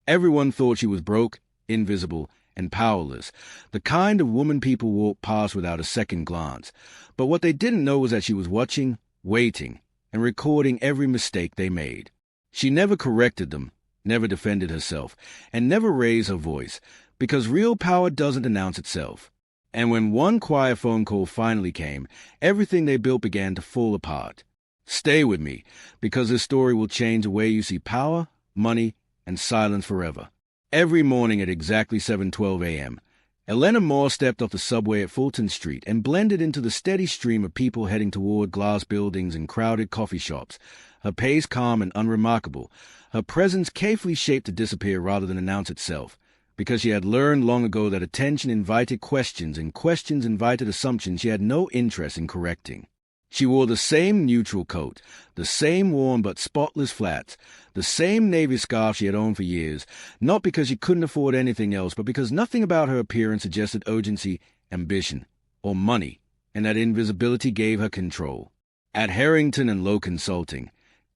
Everyone thought she was broke, invisible, and powerless, the kind of woman people walked past without a second glance. But what they didn't know was that she was watching, waiting, and recording every mistake they made. She never corrected them, never defended herself, and never raised her voice, because real power doesn't announce itself. And when one quiet phone call finally came, everything they built began to fall apart. Stay with me, because this story will change the way you see power, money, and silence forever. Every morning at exactly 7:12 a.m., Elena Moore stepped off the subway at Fulton Street and blended into the steady stream of people heading toward glass buildings and crowded coffee shops, her pace calm and unremarkable, her presence carefully shaped to disappear rather than announce itself, because she had learned long ago that attention invited questions and questions invited assumptions she had no interest in correcting. She wore the same neutral coat, the same warm but spotless flats, the same navy scarf she had owned for years, not because she couldn't afford anything else, but because nothing about her appearance suggested urgency, ambition, or money, and that invisibility gave her control. At Harrington and Lowe Consulting,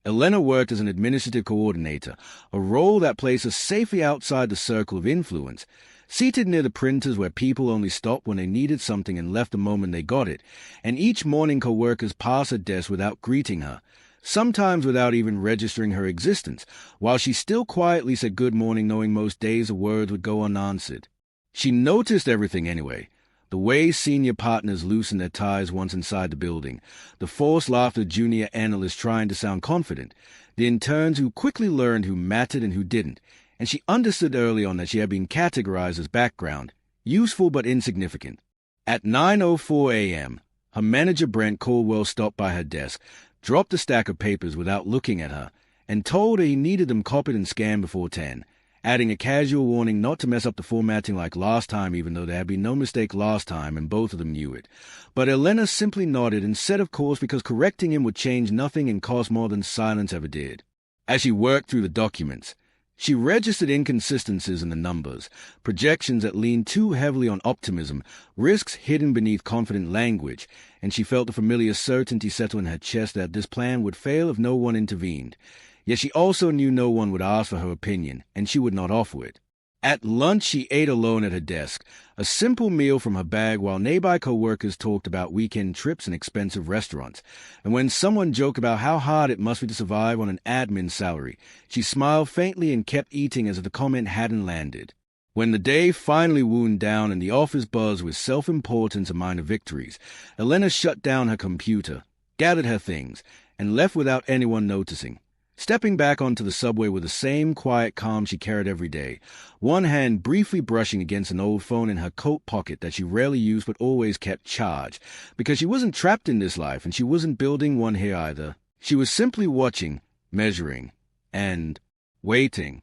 Elena worked as an administrative coordinator, a role that placed her safely outside the circle of influence, seated near the printers where people only stopped when they needed something and left the moment they got it, and each morning co-workers passed her desk without greeting her, sometimes without even registering her existence, while she still quietly said good morning, knowing most days the words would go unanswered. She noticed everything anyway. The way senior partners loosened their ties once inside the building, the forced laughter of junior analysts trying to sound confident, the interns who quickly learned who mattered and who didn't, and she understood early on that she had been categorized as background, useful but insignificant. At 9:04 a.m., her manager Brent Caldwell stopped by her desk, dropped a stack of papers without looking at her, and told her he needed them copied and scanned before 10, adding a casual warning not to mess up the formatting like last time, even though there had been no mistake last time and both of them knew it. But Elena simply nodded and said of course, because correcting him would change nothing and cost more than silence ever did. As she worked through the documents, she registered inconsistencies in the numbers, projections that leaned too heavily on optimism, risks hidden beneath confident language, and she felt the familiar certainty settle in her chest that this plan would fail if no one intervened. Yet she also knew no one would ask for her opinion, and she would not offer it. At lunch, she ate alone at her desk, a simple meal from her bag while nearby co-workers talked about weekend trips and expensive restaurants. And when someone joked about how hard it must be to survive on an admin salary, she smiled faintly and kept eating as if the comment hadn't landed. When the day finally wound down and the office buzzed with self-importance and minor victories, Elena shut down her computer, gathered her things, and left without anyone noticing. Stepping back onto the subway with the same quiet calm she carried every day, one hand briefly brushing against an old phone in her coat pocket that she rarely used but always kept charged, because she wasn't trapped in this life and she wasn't building one here either. She was simply watching, measuring, and waiting.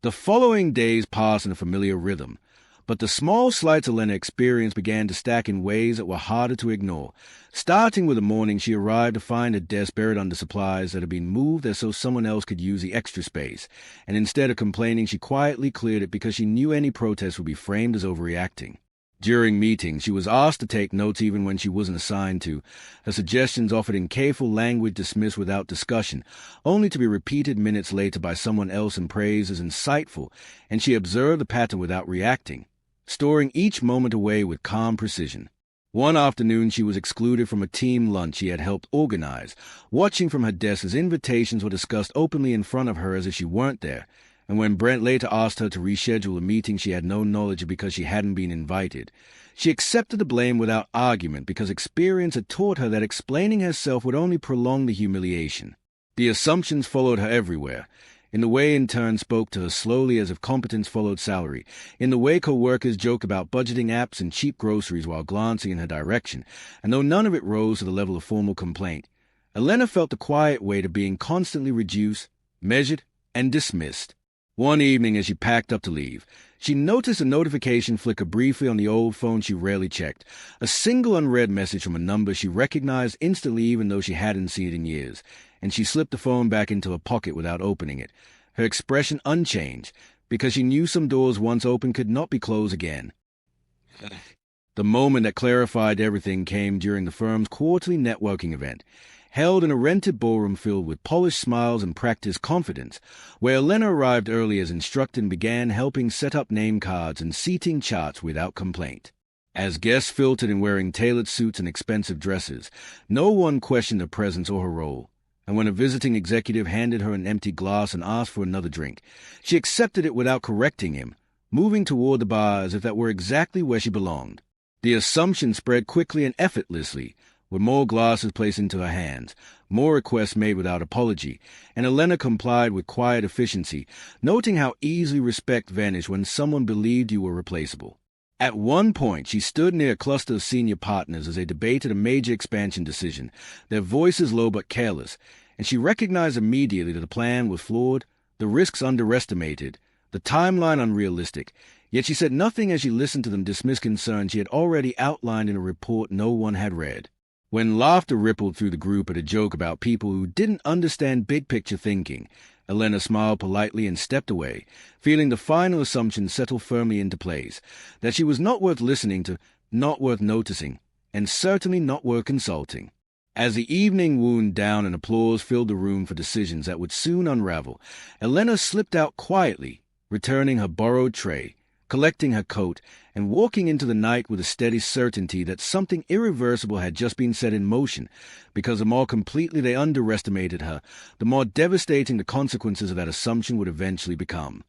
The following days passed in a familiar rhythm, but the small slights Elena experienced began to stack in ways that were harder to ignore. Starting with the morning, she arrived to find her desk buried under supplies that had been moved as so someone else could use the extra space, and instead of complaining, she quietly cleared it because she knew any protest would be framed as overreacting. During meetings, she was asked to take notes even when she wasn't assigned to, her suggestions offered in careful language dismissed without discussion, only to be repeated minutes later by someone else and praised as insightful, and she observed the pattern without reacting, storing each moment away with calm precision. One afternoon she was excluded from a team lunch she had helped organize, watching from her desk as invitations were discussed openly in front of her as if she weren't there, and when Brent later asked her to reschedule a meeting she had no knowledge of because she hadn't been invited, she accepted the blame without argument because experience had taught her that explaining herself would only prolong the humiliation. The assumptions followed her everywhere, in the way interns spoke to her slowly as if competence followed salary, in the way co-workers joked about budgeting apps and cheap groceries while glancing in her direction, and though none of it rose to the level of formal complaint, Elena felt the quiet weight of being constantly reduced, measured, and dismissed. One evening as she packed up to leave, she noticed a notification flicker briefly on the old phone she rarely checked, a single unread message from a number she recognized instantly even though she hadn't seen it in years, and she slipped the phone back into her pocket without opening it, her expression unchanged, because she knew some doors once open could not be closed again. The moment that clarified everything came during the firm's quarterly networking event. held in a rented ballroom filled with polished smiles and practiced confidence, where Elena arrived early as instructed and began helping set up name cards and seating charts without complaint. As guests filtered in wearing tailored suits and expensive dresses, no one questioned her presence or her role, and when a visiting executive handed her an empty glass and asked for another drink, she accepted it without correcting him, moving toward the bar as if that were exactly where she belonged. The assumption spread quickly and effortlessly, with more glasses placed into her hands, more requests made without apology, and Elena complied with quiet efficiency, noting how easily respect vanished when someone believed you were replaceable. At one point, she stood near a cluster of senior partners as they debated a major expansion decision, their voices low but careless, and she recognized immediately that the plan was flawed, the risks underestimated, the timeline unrealistic, yet she said nothing as she listened to them dismiss concerns she had already outlined in a report no one had read. When laughter rippled through the group at a joke about people who didn't understand big-picture thinking, Elena smiled politely and stepped away, feeling the final assumption settle firmly into place, that she was not worth listening to, not worth noticing, and certainly not worth consulting. As the evening wound down and applause filled the room for decisions that would soon unravel, Elena slipped out quietly, returning her borrowed tray, collecting her coat, and walking into the night with a steady certainty that something irreversible had just been set in motion, because the more completely they underestimated her, the more devastating the consequences of that assumption would eventually become.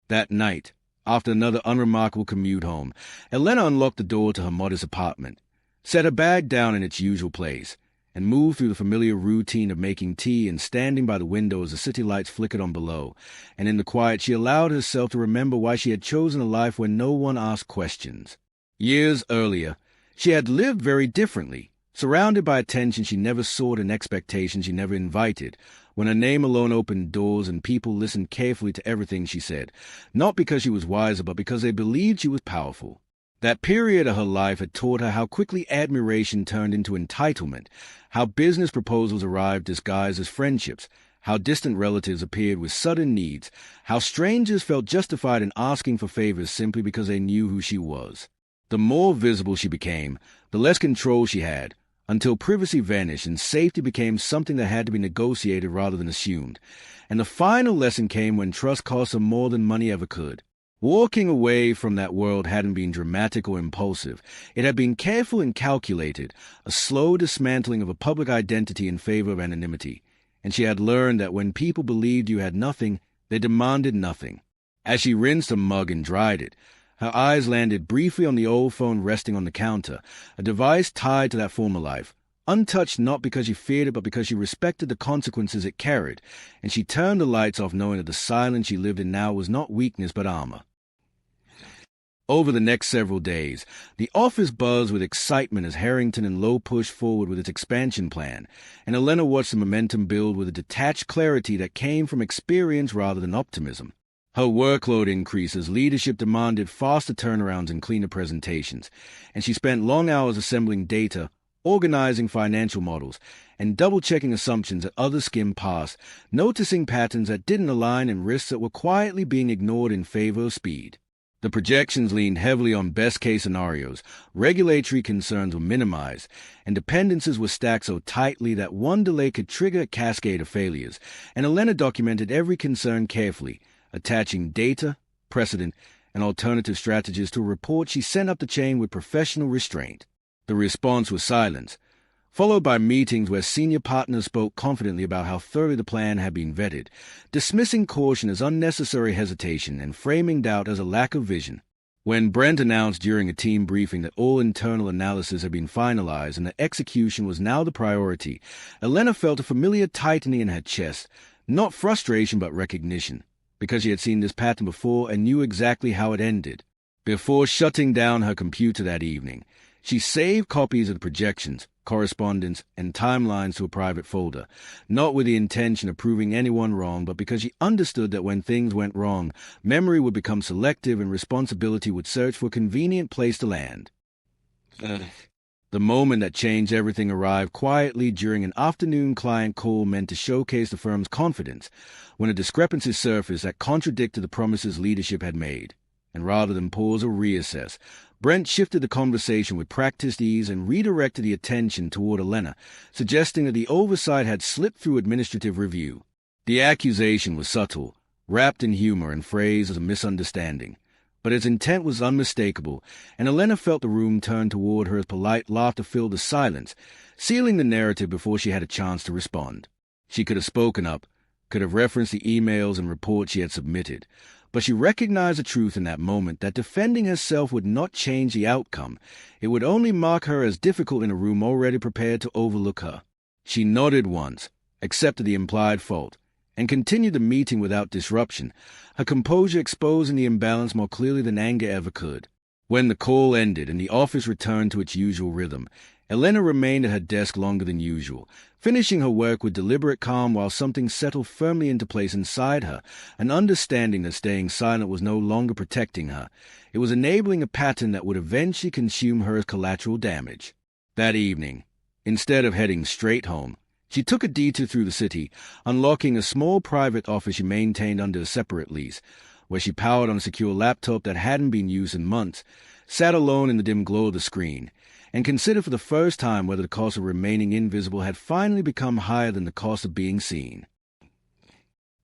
That night, after another unremarkable commute home, Elena unlocked the door to her modest apartment, set her bag down in its usual place, and moved through the familiar routine of making tea and standing by the window as the city lights flickered on below, and in the quiet she allowed herself to remember why she had chosen a life where no one asked questions. Years earlier, she had lived very differently, surrounded by attention she never sought and expectations she never invited, when her name alone opened doors and people listened carefully to everything she said, not because she was wiser but because they believed she was powerful. That period of her life had taught her how quickly admiration turned into entitlement, how business proposals arrived disguised as friendships, how distant relatives appeared with sudden needs, how strangers felt justified in asking for favors simply because they knew who she was. The more visible she became, the less control she had, until privacy vanished and safety became something that had to be negotiated rather than assumed. And the final lesson came when trust cost her more than money ever could. Walking away from that world hadn't been dramatic or impulsive. It had been careful and calculated, a slow dismantling of a public identity in favor of anonymity. And she had learned that when people believed you had nothing, they demanded nothing. As she rinsed a mug and dried it, her eyes landed briefly on the old phone resting on the counter, a device tied to that former life, untouched not because she feared it but because she respected the consequences it carried, and she turned the lights off knowing that the silence she lived in now was not weakness but armor. Over the next several days, the office buzzed with excitement as Harrington and Lowe pushed forward with its expansion plan, and Elena watched the momentum build with a detached clarity that came from experience rather than optimism. Her workload increased as leadership demanded faster turnarounds and cleaner presentations, and she spent long hours assembling data, organizing financial models, and double-checking assumptions that others skimmed past, noticing patterns that didn't align and risks that were quietly being ignored in favor of speed. The projections leaned heavily on best-case scenarios, regulatory concerns were minimized, and dependencies were stacked so tightly that one delay could trigger a cascade of failures, and Elena documented every concern carefully, attaching data, precedent, and alternative strategies to a report she sent up the chain with professional restraint. The response was silence, followed by meetings where senior partners spoke confidently about how thoroughly the plan had been vetted, dismissing caution as unnecessary hesitation and framing doubt as a lack of vision. When Brent announced during a team briefing that all internal analysis had been finalized and that execution was now the priority, Elena felt a familiar tightening in her chest, not frustration but recognition, because she had seen this pattern before and knew exactly how it ended. Before shutting down her computer that evening, she saved copies of the projections, correspondence, and timelines to a private folder, not with the intention of proving anyone wrong, but because she understood that when things went wrong, memory would become selective and responsibility would search for a convenient place to land. The moment that changed everything arrived quietly during an afternoon client call meant to showcase the firm's confidence, when a discrepancy surfaced that contradicted the promises leadership had made. and rather than pause or reassess, Brent shifted the conversation with practiced ease and redirected the attention toward Elena, suggesting that the oversight had slipped through administrative review. The accusation was subtle, wrapped in humor and phrased as a misunderstanding, but its intent was unmistakable, and Elena felt the room turn toward her as polite laughter filled the silence, sealing the narrative before she had a chance to respond. She could have spoken up, could have referenced the emails and reports she had submitted, but she recognized the truth in that moment that defending herself would not change the outcome. It would only mark her as difficult in a room already prepared to overlook her. She nodded once, accepted the implied fault, and continued the meeting without disruption, her composure exposing the imbalance more clearly than anger ever could. When the call ended and the office returned to its usual rhythm, Elena remained at her desk longer than usual, finishing her work with deliberate calm while something settled firmly into place inside her, an understanding that staying silent was no longer protecting her. It was enabling a pattern that would eventually consume her as collateral damage. That evening, instead of heading straight home, she took a detour through the city, unlocking a small private office she maintained under a separate lease, where she powered on a secure laptop that hadn't been used in months, sat alone in the dim glow of the screen, and considered for the first time whether the cost of remaining invisible had finally become higher than the cost of being seen.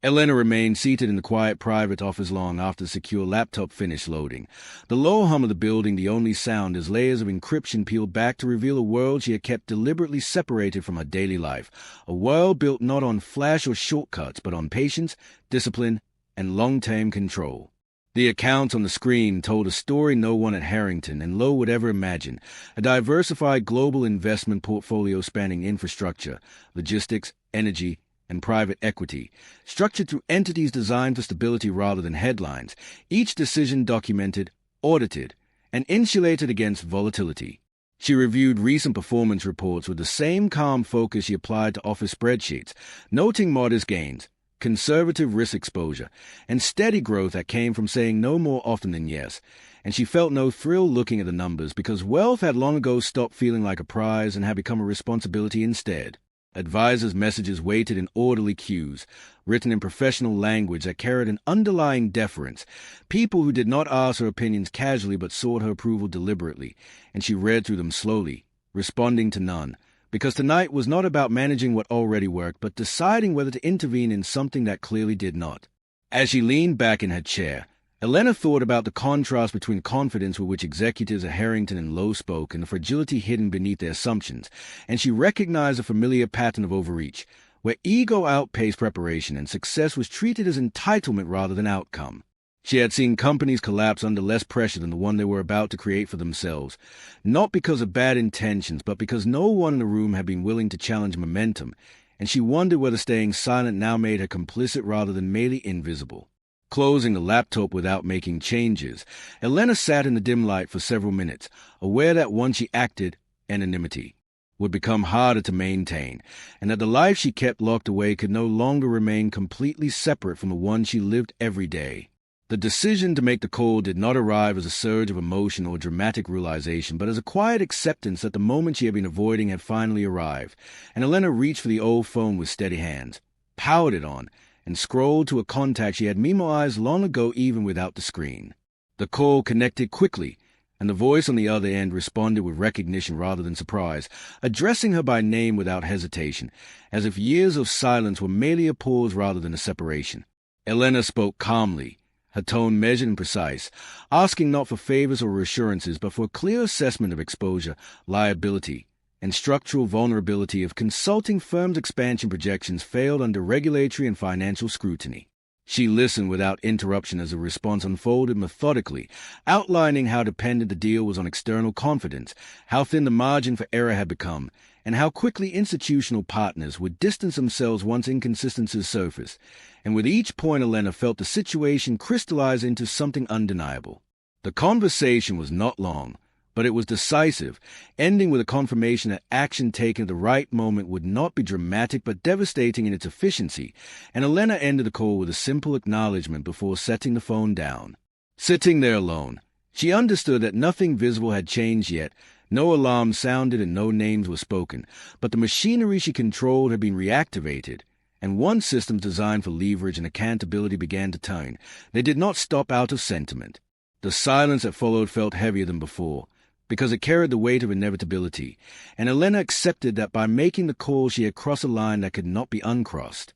Elena remained seated in the quiet private office long after the secure laptop finished loading, the low hum of the building the only sound as layers of encryption peeled back to reveal a world she had kept deliberately separated from her daily life, a world built not on flash or shortcuts but on patience, discipline, and long-term control. The account on the screen told a story no one at Harrington and Lowe would ever imagine, a diversified global investment portfolio spanning infrastructure, logistics, energy, and private equity, structured through entities designed for stability rather than headlines, each decision documented, audited, and insulated against volatility. She reviewed recent performance reports with the same calm focus she applied to office spreadsheets, noting modest gains, conservative risk exposure, and steady growth that came from saying no more often than yes, and she felt no thrill looking at the numbers because wealth had long ago stopped feeling like a prize and had become a responsibility instead. Advisors' messages waited in orderly queues, written in professional language that carried an underlying deference, people who did not ask her opinions casually but sought her approval deliberately, and she read through them slowly, responding to none, because tonight was not about managing what already worked, but deciding whether to intervene in something that clearly did not. As she leaned back in her chair, Elena thought about the contrast between confidence with which executives at Harrington and Lowe spoke and the fragility hidden beneath their assumptions, and she recognized a familiar pattern of overreach, where ego outpaced preparation and success was treated as entitlement rather than outcome. She had seen companies collapse under less pressure than the one they were about to create for themselves, not because of bad intentions, but because no one in the room had been willing to challenge momentum, and she wondered whether staying silent now made her complicit rather than merely invisible. Closing the laptop without making changes, Elena sat in the dim light for several minutes, aware that once she acted, anonymity would become harder to maintain, and that the life she kept locked away could no longer remain completely separate from the one she lived every day. The decision to make the call did not arrive as a surge of emotion or dramatic realization, but as a quiet acceptance that the moment she had been avoiding had finally arrived, and Elena reached for the old phone with steady hands, powered it on, and scrolled to a contact she had memorized long ago even without the screen. The call connected quickly, and the voice on the other end responded with recognition rather than surprise, addressing her by name without hesitation, as if years of silence were merely a pause rather than a separation. Elena spoke calmly, her tone measured and precise, asking not for favors or reassurances, but for a clear assessment of exposure, liability, and structural vulnerability if consulting firms' expansion projections failed under regulatory and financial scrutiny. She listened without interruption as the response unfolded methodically, outlining how dependent the deal was on external confidence, how thin the margin for error had become, and how quickly institutional partners would distance themselves once inconsistencies surfaced. And with each point Elena felt the situation crystallize into something undeniable. The conversation was not long, but it was decisive, ending with a confirmation that action taken at the right moment would not be dramatic but devastating in its efficiency, and Elena ended the call with a simple acknowledgement before setting the phone down. Sitting there alone, she understood that nothing visible had changed yet. No alarm sounded and no names were spoken, but the machinery she controlled had been reactivated, and once systems designed for leverage and accountability began to turn, they did not stop out of sentiment. The silence that followed felt heavier than before, because it carried the weight of inevitability, and Elena accepted that by making the call she had crossed a line that could not be uncrossed.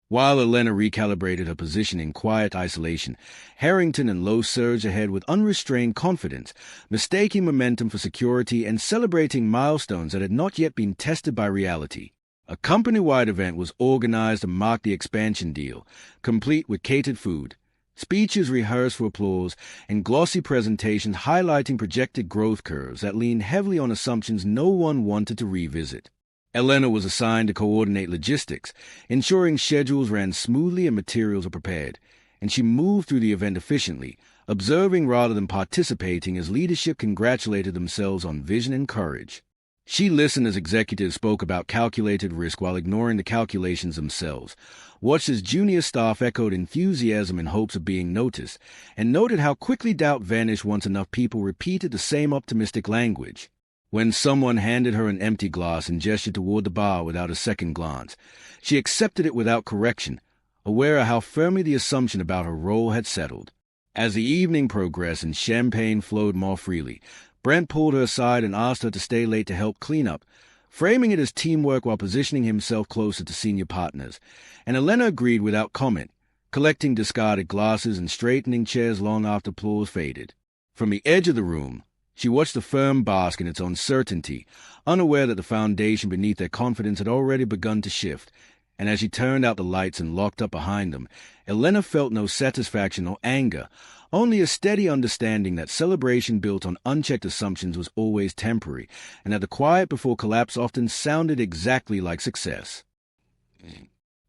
While Elena recalibrated her position in quiet isolation, Harrington and Lowe surged ahead with unrestrained confidence, mistaking momentum for security and celebrating milestones that had not yet been tested by reality. A company-wide event was organized to mark the expansion deal, complete with catered food, speeches rehearsed for applause, and glossy presentations highlighting projected growth curves that leaned heavily on assumptions no one wanted to revisit. Elena was assigned to coordinate logistics, ensuring schedules ran smoothly and materials were prepared, and she moved through the event efficiently, observing rather than participating as leadership congratulated themselves on vision and courage. She listened as executives spoke about calculated risk while ignoring the calculations themselves, watched as junior staff echoed enthusiasm in hopes of being noticed, and noted how quickly doubt vanished once enough people repeated the same optimistic language. When someone handed her an empty glass and gestured toward the bar without a second glance, she accepted it without correction, aware of how firmly the assumption about her role had settled. As the evening progressed and champagne flowed more freely, Brent pulled her aside and asked her to stay late to help clean up, framing it as teamwork while positioning himself closer to senior partners, and Elena agreed without comment, collecting discarded glasses and straightening chairs long after applause faded. From the edge of the room, she watched the firm bask in its uncertainty, unaware that the foundation beneath their confidence had already begun to shift, and as she turned out the lights and locked up behind them, Elena felt no satisfaction or anger, only a steady understanding that celebration built on unchecked assumptions was always temporary, and that the quiet before collapse often sounded exactly like success.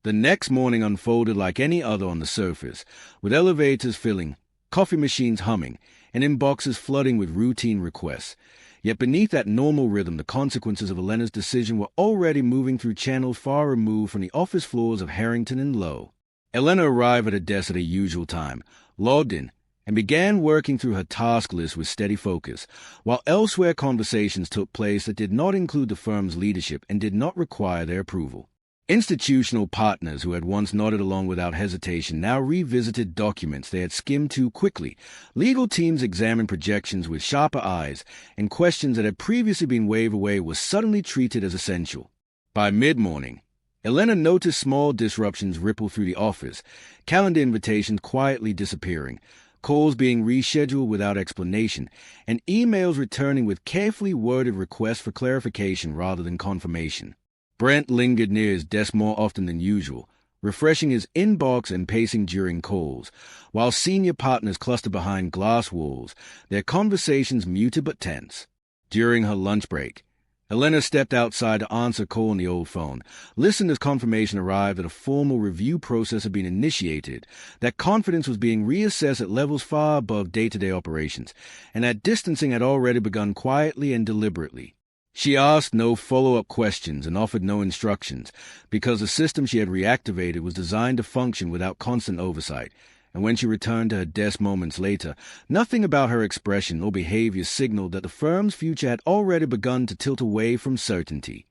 The next morning unfolded like any other on the surface, with elevators filling, coffee machines humming, and inboxes flooding with routine requests. Yet beneath that normal rhythm, the consequences of Elena's decision were already moving through channels far removed from the office floors of Harrington and Lowe. Elena arrived at her desk at her usual time, logged in, and began working through her task list with steady focus, while elsewhere conversations took place that did not include the firm's leadership and did not require their approval. Institutional partners who had once nodded along without hesitation now revisited documents they had skimmed too quickly. Legal teams examined projections with sharper eyes, and questions that had previously been waved away were suddenly treated as essential. By mid-morning, Elena noticed small disruptions ripple through the office, calendar invitations quietly disappearing, calls being rescheduled without explanation, and emails returning with carefully worded requests for clarification rather than confirmation. Brent lingered near his desk more often than usual, refreshing his inbox and pacing during calls, while senior partners clustered behind glass walls, their conversations muted but tense. During her lunch break, Elena stepped outside to answer a call on the old phone, listened as confirmation arrived that a formal review process had been initiated, that confidence was being reassessed at levels far above day-to-day operations, and that distancing had already begun quietly and deliberately. She asked no follow-up questions and offered no instructions, because the system she had reactivated was designed to function without constant oversight, and when she returned to her desk moments later, nothing about her expression or behavior signaled that the firm's future had already begun to tilt away from certainty.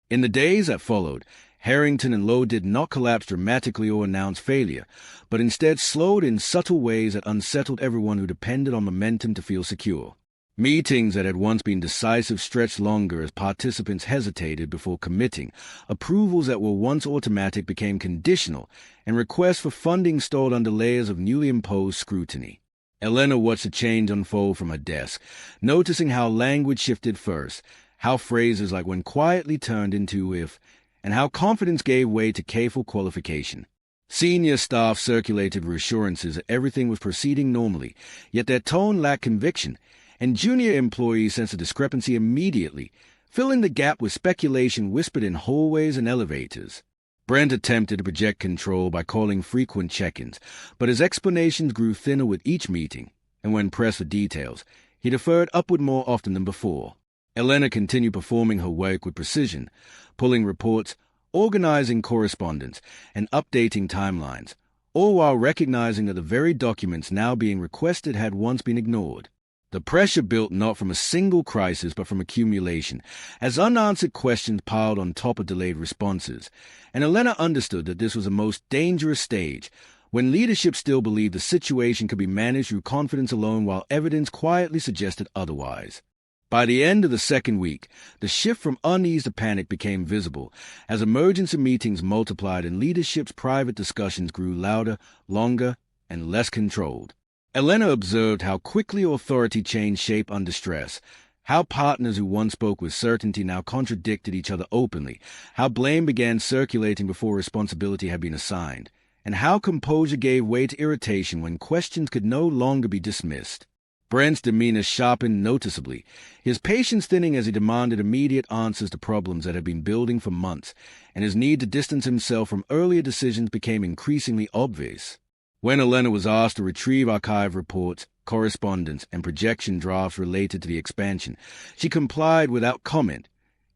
In the days that followed, Harrington and Lowe did not collapse dramatically or announce failure, but instead slowed in subtle ways that unsettled everyone who depended on momentum to feel secure. Meetings that had once been decisive stretched longer as participants hesitated before committing, approvals that were once automatic became conditional, and requests for funding stalled under layers of newly imposed scrutiny. Elena watched the change unfold from her desk, noticing how language shifted first, how phrases like "when" quietly turned into "if," and how confidence gave way to careful qualification. Senior staff circulated reassurances that everything was proceeding normally, yet their tone lacked conviction, and junior employees sensed a discrepancy immediately, filling the gap with speculation whispered in hallways and elevators. Brent attempted to project control by calling frequent check-ins, but his explanations grew thinner with each meeting, and when pressed for details, he deferred upward more often than before. Elena continued performing her work with precision, pulling reports, organizing correspondence, and updating timelines, all while recognizing that the very documents now being requested had once been ignored. The pressure built not from a single crisis but from accumulation, as unanswered questions piled on top of delayed responses, and Elena understood that this was the most dangerous stage, when leadership still believed the situation could be managed through confidence alone while evidence quietly suggested otherwise. By the end of the second week, the shift from unease to panic became visible as emergency meetings multiplied and leadership's private discussions grew louder, longer, and less controlled. Elena observed how quickly authority changed shape under stress, how partners who once spoke with certainty now contradicted each other openly, how blame began circulating before responsibility had been assigned, and how composure gave way to irritation when questions could no longer be dismissed. Brent's demeanor sharpened noticeably, his patience thinning as he demanded immediate answers to problems that had been building for months, and his need to distance himself from earlier decisions became increasingly obvious. When Elena was asked to retrieve archive reports, correspondence, and projection drafts related to the expansion, she complied without comment,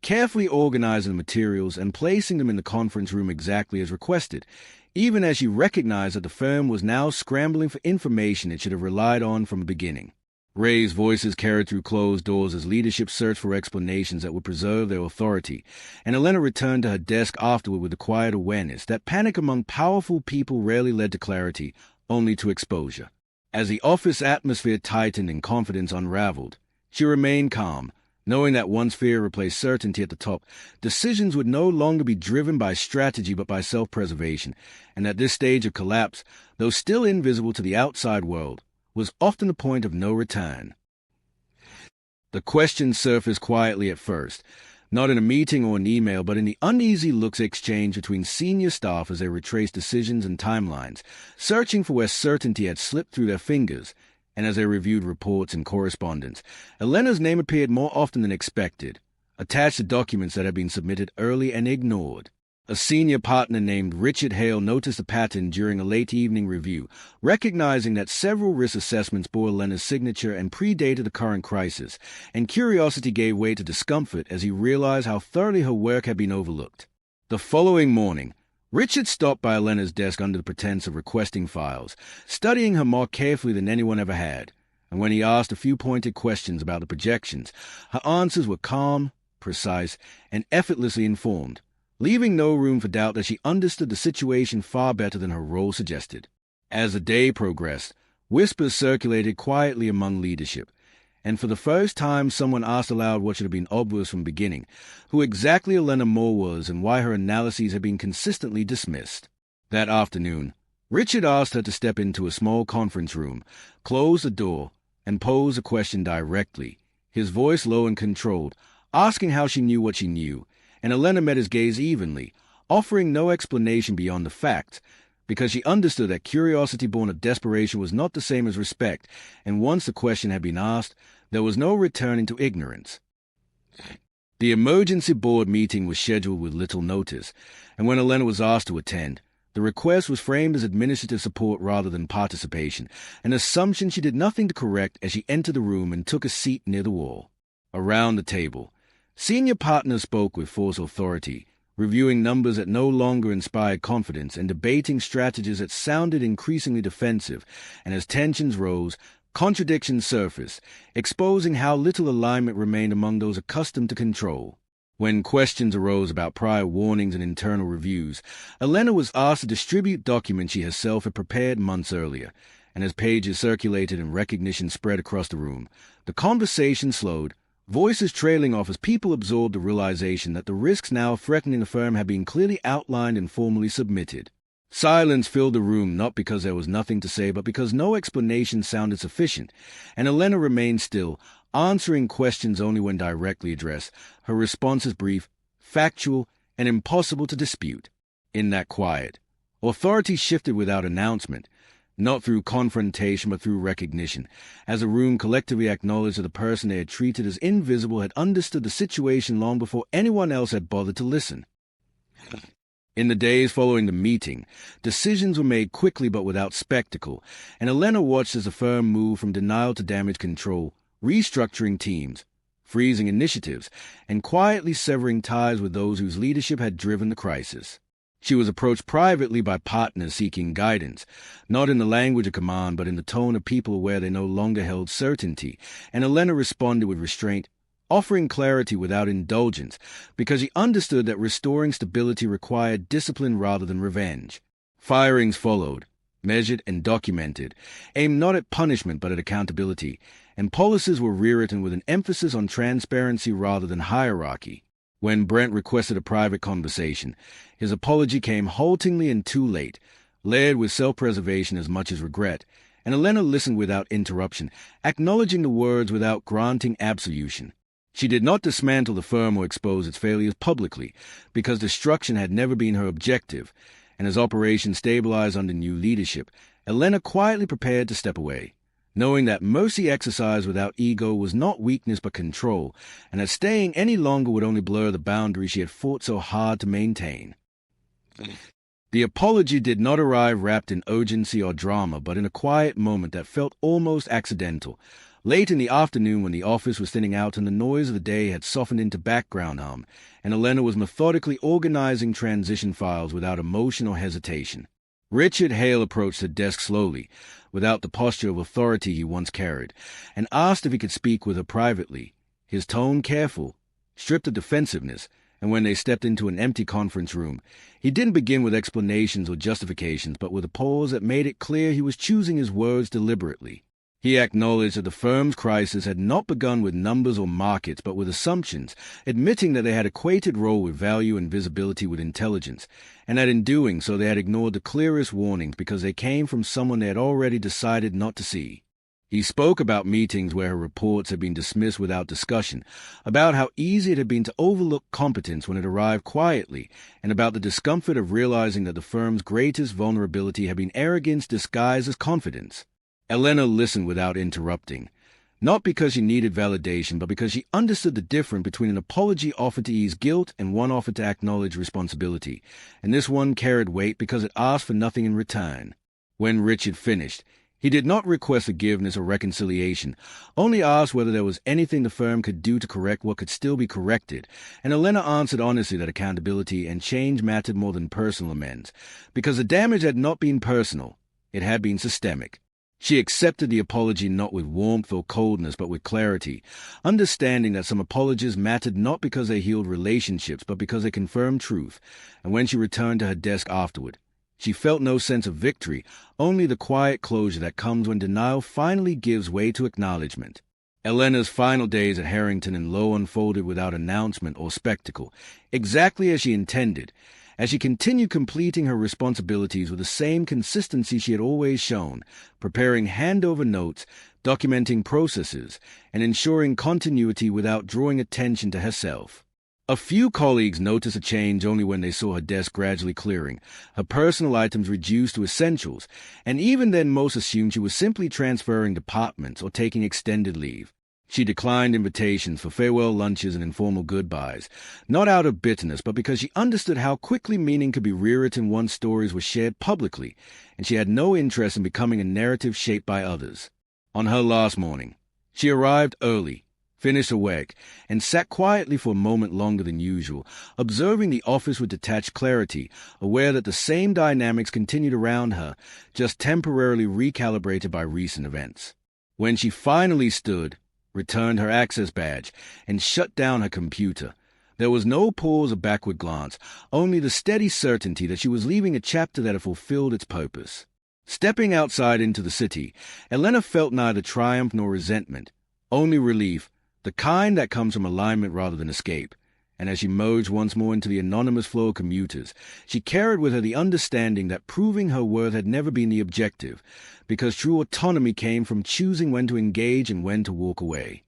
carefully organizing the materials and placing them in the conference room exactly as requested, even as she recognized that the firm was now scrambling for information it should have relied on from the beginning. Raised voices carried through closed doors as leadership searched for explanations that would preserve their authority, and Elena returned to her desk afterward with the quiet awareness that panic among powerful people rarely led to clarity, only to exposure. As the office atmosphere tightened and confidence unraveled, she remained calm, knowing that once fear replaced certainty at the top, decisions would no longer be driven by strategy but by self-preservation, and that this stage of collapse, though still invisible to the outside world, was often the point of no return. The questions surfaced quietly at first, not in a meeting or an email, but in the uneasy looks exchanged between senior staff as they retraced decisions and timelines, searching for where certainty had slipped through their fingers, and as they reviewed reports and correspondence, Elena's name appeared more often than expected, attached to documents that had been submitted early and ignored. A senior partner named Richard Hale noticed a pattern during a late evening review, recognizing that several risk assessments bore Elena's signature and predated the current crisis, and curiosity gave way to discomfort as he realized how thoroughly her work had been overlooked. The following morning, Richard stopped by Elena's desk under the pretense of requesting files, studying her more carefully than anyone ever had, and when he asked a few pointed questions about the projections, her answers were calm, precise, and effortlessly informed, leaving no room for doubt that she understood the situation far better than her role suggested. As the day progressed, whispers circulated quietly among leadership, and for the first time someone asked aloud what should have been obvious from the beginning, who exactly Elena Moore was and why her analyses had been consistently dismissed. That afternoon, Richard asked her to step into a small conference room, close the door, and pose a question directly, his voice low and controlled, asking how she knew what she knew, and Elena met his gaze evenly, offering no explanation beyond the facts, because she understood that curiosity born of desperation was not the same as respect, and once the question had been asked, there was no returning to ignorance. The emergency board meeting was scheduled with little notice, and when Elena was asked to attend, the request was framed as administrative support rather than participation, an assumption she did nothing to correct as she entered the room and took a seat near the wall. Around the table, senior partners spoke with forced authority, reviewing numbers that no longer inspired confidence and debating strategies that sounded increasingly defensive, and as tensions rose, contradictions surfaced, exposing how little alignment remained among those accustomed to control. When questions arose about prior warnings and internal reviews, Elena was asked to distribute documents she herself had prepared months earlier, and as pages circulated and recognition spread across the room, the conversation slowed, voices trailing off as people absorbed the realization that the risks now threatening the firm had been clearly outlined and formally submitted. Silence filled the room not because there was nothing to say, but because no explanation sounded sufficient, and Elena remained still, answering questions only when directly addressed, her responses brief, factual, and impossible to dispute. In that quiet, authority shifted without announcement, not through confrontation but through recognition, as the room collectively acknowledged that the person they had treated as invisible had understood the situation long before anyone else had bothered to listen. In the days following the meeting, decisions were made quickly but without spectacle, and Elena watched as the firm moved from denial to damage control, restructuring teams, freezing initiatives, and quietly severing ties with those whose leadership had driven the crisis. She was approached privately by partners seeking guidance, not in the language of command but in the tone of people aware they no longer held certainty, and Elena responded with restraint, offering clarity without indulgence, because she understood that restoring stability required discipline rather than revenge. Firings followed, measured and documented, aimed not at punishment but at accountability, and policies were rewritten with an emphasis on transparency rather than hierarchy. When Brent requested a private conversation, his apology came haltingly and too late, layered with self-preservation as much as regret, and Elena listened without interruption, acknowledging the words without granting absolution. She did not dismantle the firm or expose its failures publicly, because destruction had never been her objective, and as operations stabilized under new leadership, Elena quietly prepared to step away, knowing that mercy exercised without ego was not weakness but control, and that staying any longer would only blur the boundaries she had fought so hard to maintain. The apology did not arrive wrapped in urgency or drama, but in a quiet moment that felt almost accidental, late in the afternoon when the office was thinning out and the noise of the day had softened into background hum, and Elena was methodically organizing transition files without emotion or hesitation. Richard Hale approached her desk slowly, without the posture of authority he once carried, and asked if he could speak with her privately, his tone careful, stripped of defensiveness, and when they stepped into an empty conference room, he didn't begin with explanations or justifications, but with a pause that made it clear he was choosing his words deliberately. He acknowledged that the firm's crisis had not begun with numbers or markets, but with assumptions, admitting that they had equated role with value and visibility with intelligence, and that in doing so they had ignored the clearest warnings because they came from someone they had already decided not to see. He spoke about meetings where her reports had been dismissed without discussion, about how easy it had been to overlook competence when it arrived quietly, and about the discomfort of realizing that the firm's greatest vulnerability had been arrogance disguised as confidence. Elena listened without interrupting, not because she needed validation, but because she understood the difference between an apology offered to ease guilt and one offered to acknowledge responsibility, and this one carried weight because it asked for nothing in return. When Richard finished, he did not request forgiveness or reconciliation, only asked whether there was anything the firm could do to correct what could still be corrected, and Elena answered honestly that accountability and change mattered more than personal amends, because the damage had not been personal, it had been systemic. She accepted the apology not with warmth or coldness, but with clarity, understanding that some apologies mattered not because they healed relationships, but because they confirmed truth, and when she returned to her desk afterward, she felt no sense of victory, only the quiet closure that comes when denial finally gives way to acknowledgement. Elena's final days at Harrington and Lowe unfolded without announcement or spectacle, exactly as she intended, as she continued completing her responsibilities with the same consistency she had always shown, preparing handover notes, documenting processes, and ensuring continuity without drawing attention to herself. A few colleagues noticed a change only when they saw her desk gradually clearing, her personal items reduced to essentials, and even then most assumed she was simply transferring departments or taking extended leave. She declined invitations for farewell lunches and informal goodbyes, not out of bitterness, but because she understood how quickly meaning could be rewritten once stories were shared publicly, and she had no interest in becoming a narrative shaped by others. On her last morning, she arrived early, finished her work, and sat quietly for a moment longer than usual, observing the office with detached clarity, aware that the same dynamics continued around her, just temporarily recalibrated by recent events. When she finally stood, returned her access badge, and shut down her computer, there was no pause or backward glance, only the steady certainty that she was leaving a chapter that had fulfilled its purpose. Stepping outside into the city, Elena felt neither triumph nor resentment, only relief, the kind that comes from alignment rather than escape. And as she merged once more into the anonymous flow of commuters, she carried with her the understanding that proving her worth had never been the objective, because true autonomy came from choosing when to engage and when to walk away.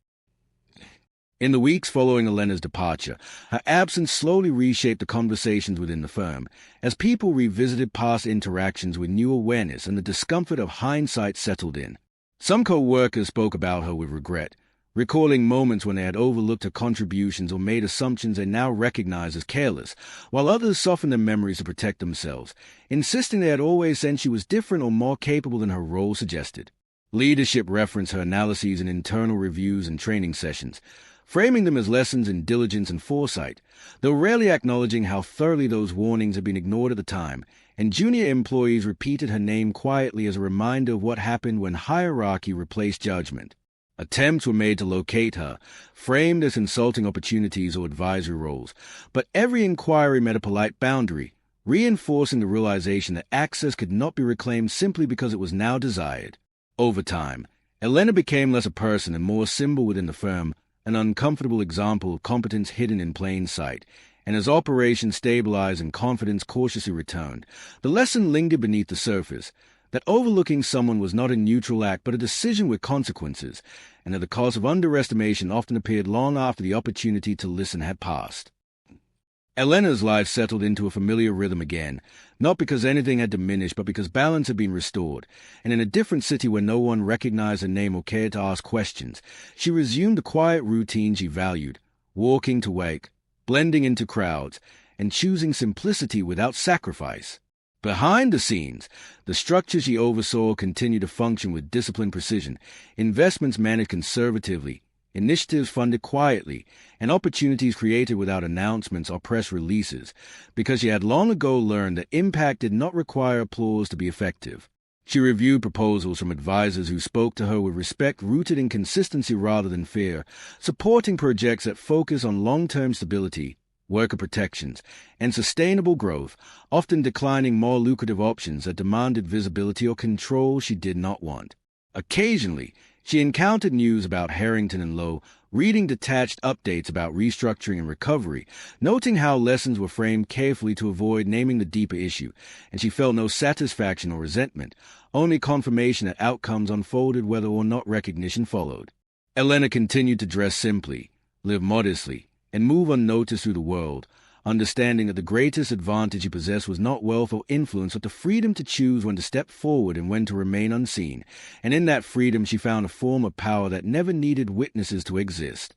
In the weeks following Elena's departure, her absence slowly reshaped the conversations within the firm, as people revisited past interactions with new awareness and the discomfort of hindsight settled in. Some co-workers spoke about her with regret, recalling moments when they had overlooked her contributions or made assumptions they now recognized as careless, while others softened their memories to protect themselves, insisting they had always sensed she was different or more capable than her role suggested. Leadership referenced her analyses in internal reviews and training sessions, framing them as lessons in diligence and foresight, though rarely acknowledging how thoroughly those warnings had been ignored at the time, and junior employees repeated her name quietly as a reminder of what happened when hierarchy replaced judgment. Attempts were made to locate her, framed as consulting opportunities or advisory roles, but every inquiry met a polite boundary, reinforcing the realization that access could not be reclaimed simply because it was now desired. Over time, Elena became less a person and more a symbol within the firm, an uncomfortable example of competence hidden in plain sight. And as operations stabilized and confidence cautiously returned, the lesson lingered beneath the surface, that overlooking someone was not a neutral act but a decision with consequences, and that the cost of underestimation often appeared long after the opportunity to listen had passed. Elena's life settled into a familiar rhythm again, not because anything had diminished, but because balance had been restored, and in a different city where no one recognized her name or cared to ask questions, she resumed the quiet routine she valued, walking to wake, blending into crowds, and choosing simplicity without sacrifice. Behind the scenes, the structure she oversaw continued to function with disciplined precision, investments managed conservatively, initiatives funded quietly, and opportunities created without announcements or press releases, because she had long ago learned that impact did not require applause to be effective. She reviewed proposals from advisors who spoke to her with respect rooted in consistency rather than fear, supporting projects that focus on long-term stability, worker protections, and sustainable growth, often declining more lucrative options that demanded visibility or control she did not want. Occasionally, she encountered news about Harrington and Lowe, reading detached updates about restructuring and recovery, noting how lessons were framed carefully to avoid naming the deeper issue, and she felt no satisfaction or resentment, only confirmation that outcomes unfolded whether or not recognition followed. Elena continued to dress simply, live modestly, and move unnoticed through the world, understanding that the greatest advantage she possessed was not wealth or influence, but the freedom to choose when to step forward and when to remain unseen, and in that freedom she found a form of power that never needed witnesses to exist.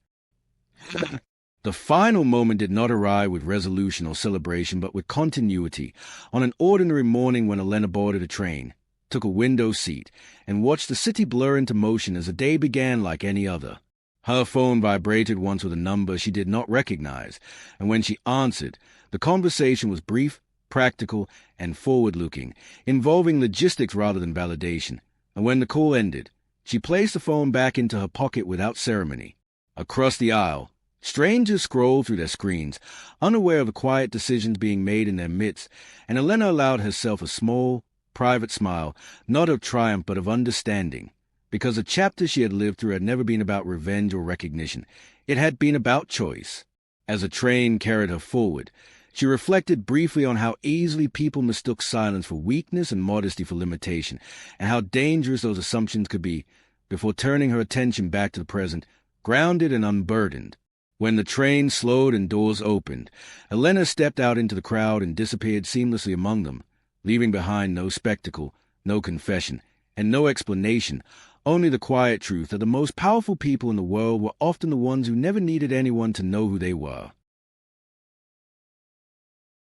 The final moment did not arrive with resolution or celebration, but with continuity, on an ordinary morning when Elena boarded a train, took a window seat, and watched the city blur into motion as the day began like any other. Her phone vibrated once with a number she did not recognize, and when she answered, the conversation was brief, practical, and forward-looking, involving logistics rather than validation, and when the call ended, she placed the phone back into her pocket without ceremony. Across the aisle, strangers scrolled through their screens, unaware of the quiet decisions being made in their midst, and Elena allowed herself a small, private smile, not of triumph but of understanding. Because the chapter she had lived through had never been about revenge or recognition. It had been about choice. As the train carried her forward, she reflected briefly on how easily people mistook silence for weakness and modesty for limitation, and how dangerous those assumptions could be, before turning her attention back to the present, grounded and unburdened. When the train slowed and doors opened, Elena stepped out into the crowd and disappeared seamlessly among them, leaving behind no spectacle, no confession, and no explanation, only the quiet truth that the most powerful people in the world were often the ones who never needed anyone to know who they were.